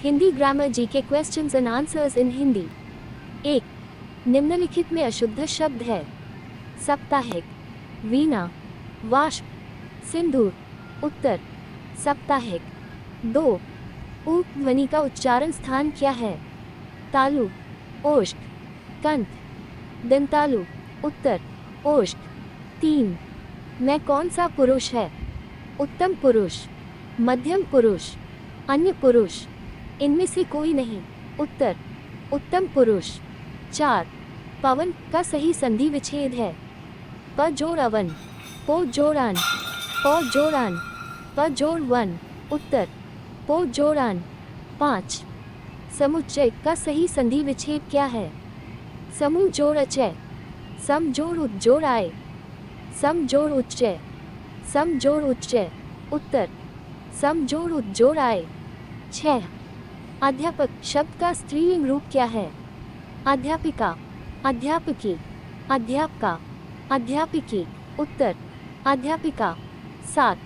Hindi grammar GK questions and answers in Hindi. 1. निम्नलिखित में अशुद्ध शब्द है। साप्ताहिक, वीणा, वाष्प, सिंदूर। उत्तर साप्ताहिक। 2. ऊ ध्वनि का उच्चारण स्थान क्या है? तालु, ओष्ठ, कंठ, दंतालु। उत्तर ओष्ठ। 3. मैं कौन सा पुरुष है? उत्तम पुरुष, मध्यम पुरुष, अन्य पुरुष, इनमें से कोई नहीं। उत्तर उत्तम पुरुष। 4. पवन का सही संधि विच्छेद है। प जोड़ अवन, पो जोड़ अन, प जोड़ अन, प जोड़ वन। उत्तर पो जोड़ अन। 5. समुच्चय का सही संधि विच्छेद क्या है? समूह जोड़ अचय, सम जोड़ उच्च जोड़ आय, सम जोड़ उच्चय, सम जोड़ उच्चय। उत्तर सम जोड़ उच्च जोड़ आय। 6. अध्यापक शब्द का स्त्रीलिंग रूप क्या है? अध्यापिका, अध्यापकी, अध्यापका, अध्यापिकी। उत्तर अध्यापिका। 7.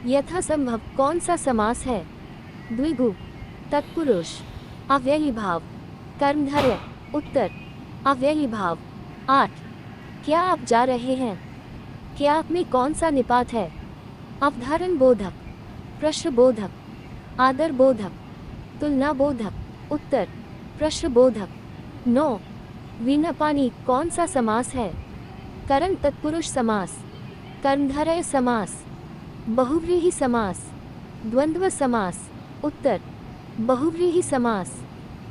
यथासंभव कौन सा समास है? द्विगु, तत्पुरुष, अव्ययी भाव, कर्मधारय। उत्तर अव्ययी भाव। 8. क्या आप जा रहे हैं? क्या आप में कौन सा निपात है? अवधारण बोधक, प्रश्न बोधक, आदर बोधक, तुलना बोधक। उत्तर प्रश्न बोधक। 9. वीणा पानी कौन सा समास है? करण तत्पुरुष समास, कर्मधारय समास, बहुव्रीहि समास, द्वंद्व समास। उत्तर बहुव्रीहि समास।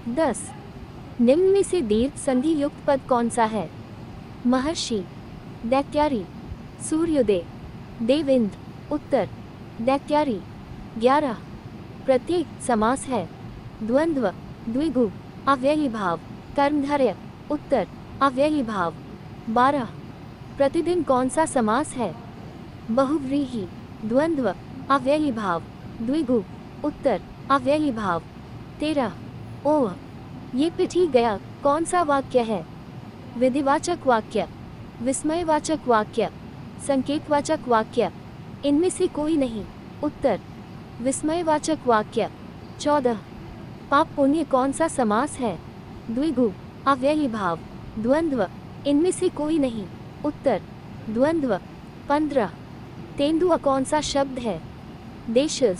10. निम्न में से दीर्घ संधि युक्त पद कौन सा है? महर्षि, दैत्यारी, सूर्योदय, देवेंद्र। उत्तर दैत्यारी। 11. प्रत्येक समास है। द्वंद्व, द्विगु, अव्ययी भाव, कर्मधारय। उत्तर अव्ययी भाव। 12. प्रतिदिन कौन सा समास है? बहुव्रीहि, द्वंद्व, अव्ययी भाव, द्विगु। उत्तर अव्ययी भाव। 13. ओह ये पिटी गया कौन सा वाक्य है? विधिवाचक वाक्य, विस्मयवाचक वाक्य, संकेतवाचक वाक्य, इनमें से कोई नहीं। उत्तर विस्मयवाचक वाक्य। 14. पाप पुण्य कौन सा समास है? द्विगु, अव्ययी भाव, द्वंद्व, इनमें से कोई नहीं। उत्तर द्वंद्व। 15. तेंदुआ कौन सा शब्द है? देशज,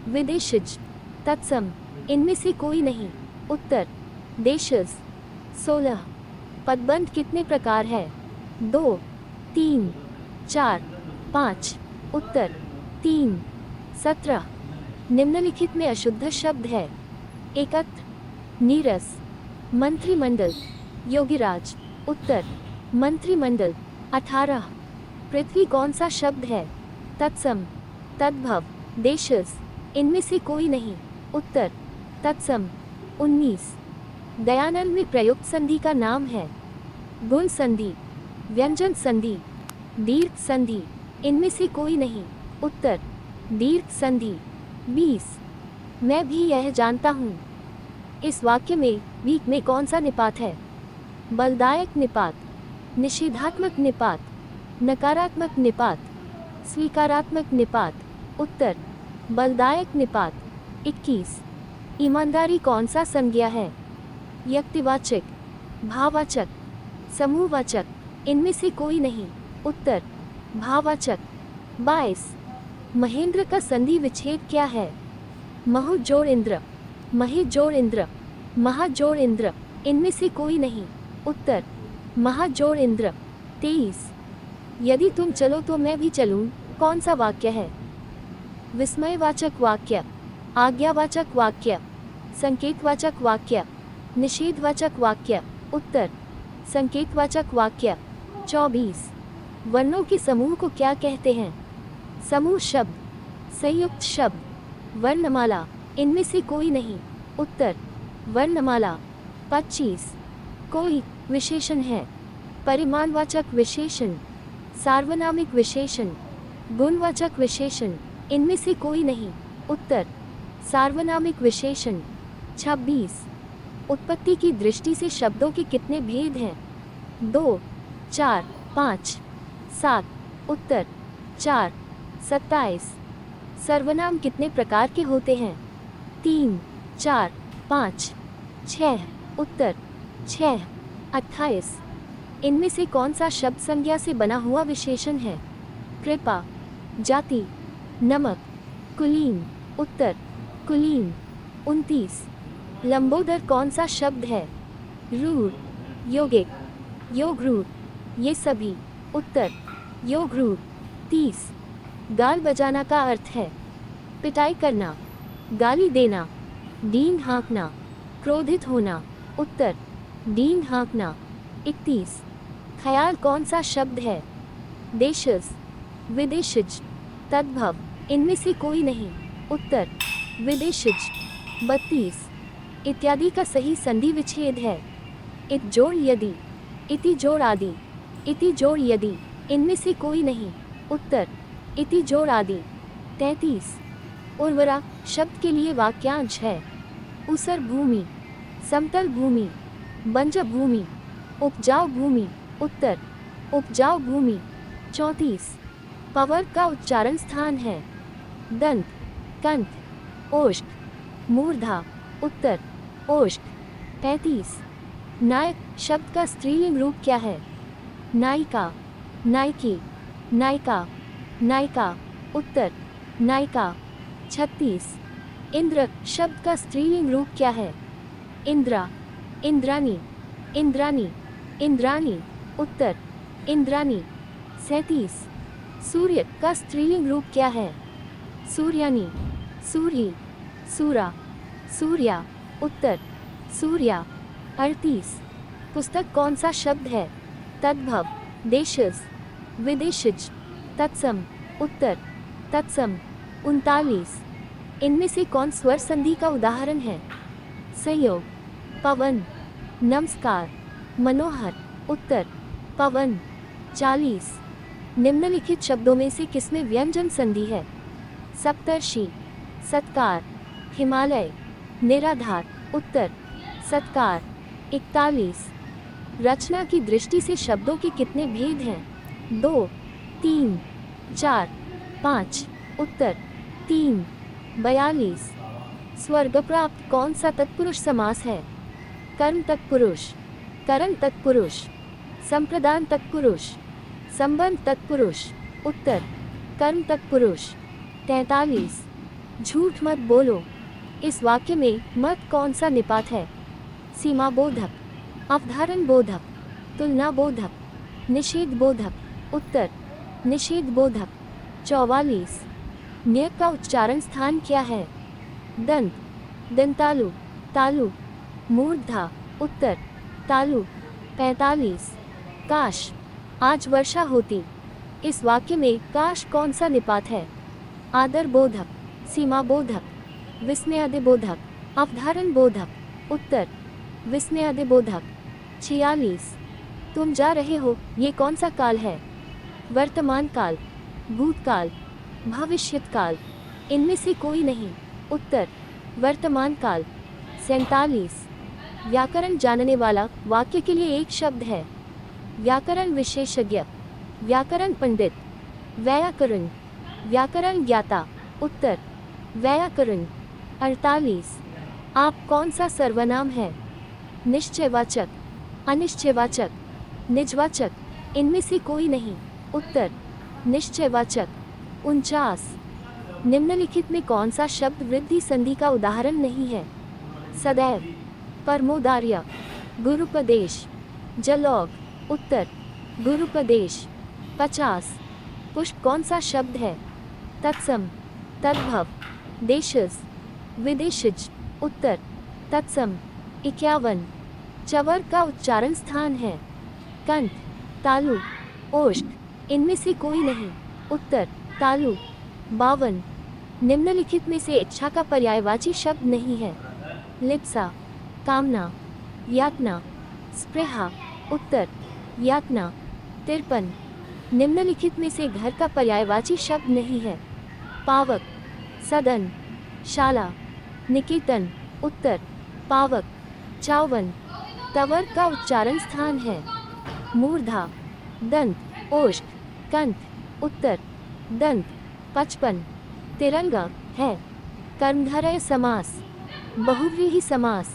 विदेशज, तत्सम, इनमें से कोई नहीं। उत्तर देशज। 16. पदबंध कितने प्रकार है? 2, 3, 4, 5। उत्तर 3। 17. निम्नलिखित में अशुद्ध शब्द है। एकत्र, नीरस, मंत्रिमंडल, योगीराज। उत्तर मंत्रिमंडल। 18. पृथ्वी कौन सा शब्द है? तत्सम, तद्भव, देशज, इनमें से कोई नहीं। उत्तर तत्सम। 19. दयानंद में प्रयुक्त संधि का नाम है। गुण संधि, व्यंजन संधि, दीर्घ संधि, इनमें से कोई नहीं। उत्तर दीर्घ संधि। 20. मैं भी यह जानता हूँ। इस वाक्य में भी में कौन सा निपात है? बलदायक निपात, निषेधात्मक निपात, नकारात्मक निपात, स्वीकारात्मक निपात। उत्तर बलदायक निपात। 21. ईमानदारी कौन सा संज्ञा है? व्यक्तिवाचक, भाववाचक, समूहवाचक, इनमें से कोई नहीं। उत्तर भाववाचक। 22. महेंद्र का संधि विच्छेद क्या है? महु जोड़ इंद्र, महे जोड़ इंद्र, महा जोड़ इंद्र, इनमें से कोई नहीं। उत्तर महा जोड़ इंद्र। 23. यदि तुम चलो तो मैं भी चलूं कौन सा वाक्य है? विस्मयवाचक वाक्य, आज्ञावाचक वाक्य, संकेतवाचक वाक्य, निषेधवाचक वाक्य। उत्तर संकेतवाचक वाक्य। 24. वर्णों के समूह को क्या कहते हैं? समूह शब्द, संयुक्त शब्द, वर्णमाला, इनमें से कोई नहीं। उत्तर वर्णमाला। 25. कोई विशेषण है। परिमाणवाचक विशेषण, सार्वनामिक विशेषण, गुणवाचक विशेषण, इनमें से कोई नहीं। उत्तर सार्वनामिक विशेषण। 26. उत्पत्ति की दृष्टि से शब्दों के कितने भेद हैं? 2, 4, 5, 7। उत्तर 4। 27. सर्वनाम कितने प्रकार के होते हैं? 3, 4, 5, 6, उत्तर 6, 28। इनमें से कौन सा शब्द संज्ञा से बना हुआ विशेषण है? कृपा, जाति, नमक, कुलीन, उत्तर कुलीन। 29। लंबोदर कौन सा शब्द है? रूढ़, यौगिक, योगरूढ़, ये सभी, उत्तर योगरूढ़। 30। गाल बजाना का अर्थ है? पिटाई करना, गाली देना, डींग हाँकना, क्रोधित होना, उत्तर डींग हाँकना। 31। ख्याल कौन सा शब्द है? देशज, विदेशज, तद्भव, इनमें से कोई नहीं, उत्तर विदेशज। 32। इत्यादि का सही संधि विच्छेद है? इत जोड़ यदि, इति जोड़ आदि, इति जोड़ यदि, इनमें से कोई नहीं, उत्तर इति जोड़ आदि। 33। उर्वरा शब्द के लिए वाक्यांश है? ऊसर भूमि, समतल भूमि, बंजर भूमि, उपजाऊ भूमि, उत्तर उपजाऊ भूमि। 34। पवर का उच्चारण स्थान है? दंत, कंठ, ओष्ठ, मूर्धा, उत्तर ओष्ठ। 35। नायक शब्द का स्त्रीलिंग रूप क्या है? नायिका, नायकी, नायिका, नायिका, उत्तर नायिका। 36। इंद्र शब्द का स्त्रीलिंग रूप क्या है? इंद्रा, इंद्रानी, इंद्रानी, इंद्रानी, उत्तर इंद्रानी। 37। सूर्य का स्त्रीलिंग रूप क्या है? सूर्यानी, सूर्यी, सूरा, सूर्या, उत्तर सूर्या। 38। पुस्तक कौन सा शब्द है? तद्भव, देशज, विदेशज, तत्सम, उत्तर तत्सम। 39। इनमें से कौन स्वर संधि का उदाहरण है? संयोग, पवन, नमस्कार, मनोहर, उत्तर पवन। 40। निम्नलिखित शब्दों में से किसमें व्यंजन संधि है? सप्तर्षि, सत्कार, हिमालय, निराधार, उत्तर सत्कार। 41। रचना की दृष्टि से शब्दों के कितने भेद हैं? 2, 3, 4, 5, उत्तर 3। 42। स्वर्ग प्राप्त कौन सा तत्पुरुष समास है? कर्म तत्पुरुष, करण तत्पुरुष, संप्रदान तत्पुरुष, संबंध तत्पुरुष, उत्तर कर्म तत्पुरुष। 43। झूठ मत बोलो, इस वाक्य में मत कौन सा निपात है? सीमा बोधक, अवधारण बोधक, तुलना बोधक, निषेध बोधक, उत्तर निषेध बोधक। 44। न्य का उच्चारण स्थान क्या है? दंत, दंतालु, तालु, मूर्धा, उत्तर तालु। 45। काश आज वर्षा होती, इस वाक्य में काश कौन सा निपात है? आदर बोधक, सीमा बोधक, विस्मयादि बोधक, अवधारण बोधक, उत्तर विस्मयादि बोधक। 46। तुम जा रहे हो, ये कौन सा काल है? वर्तमान काल, भूतकाल, भविष्यत काल, इनमें से कोई नहीं, उत्तर वर्तमान काल। 47। व्याकरण जानने वाला वाक्य के लिए एक शब्द है? व्याकरण विशेषज्ञ, व्याकरण पंडित, व्याकरण, व्याकरण ज्ञाता, उत्तर व्याकरण। 48। आप कौन सा सर्वनाम है? निश्चयवाचक, अनिश्चयवाचक, निजवाचक, इनमें से कोई नहीं, उत्तर निश्चयवाचक। 49। निम्नलिखित में कौन सा शब्द वृद्धि संधि का उदाहरण नहीं है? सदैव, परमोदार्य, गुरुपदेश, जलौग, उत्तर गुरुपदेश। 50। पुष्प कौन सा शब्द है? तत्सम, तद्भव, देशज, विदेशज, उत्तर तत्सम। 51। चवर का उच्चारण स्थान है? कंठ, तालु, ओष्ठ, इनमें से कोई नहीं, उत्तर तालु। 52। निम्नलिखित में से इच्छा का पर्यायवाची शब्द नहीं है? लिप्सा, कामना, यातना, स्पृहा, उत्तर यातना। 53। निम्नलिखित में से घर का पर्यायवाची शब्द नहीं है? पावक, सदन, शाला, निकेतन, उत्तर पावक। 54। तवर का उच्चारण स्थान है? मूर्धा, दंत, ओष्ठ, कंठ, उत्तर दंत। 55। तिरंगा है? कर्मधारय समास, बहुव्रीहि समास,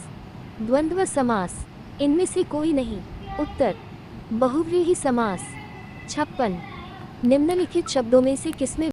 द्वंद्व समास, इनमें से कोई नहीं। उत्तर बहुव्रीहि समास। 56 निम्नलिखित शब्दों में से किसमें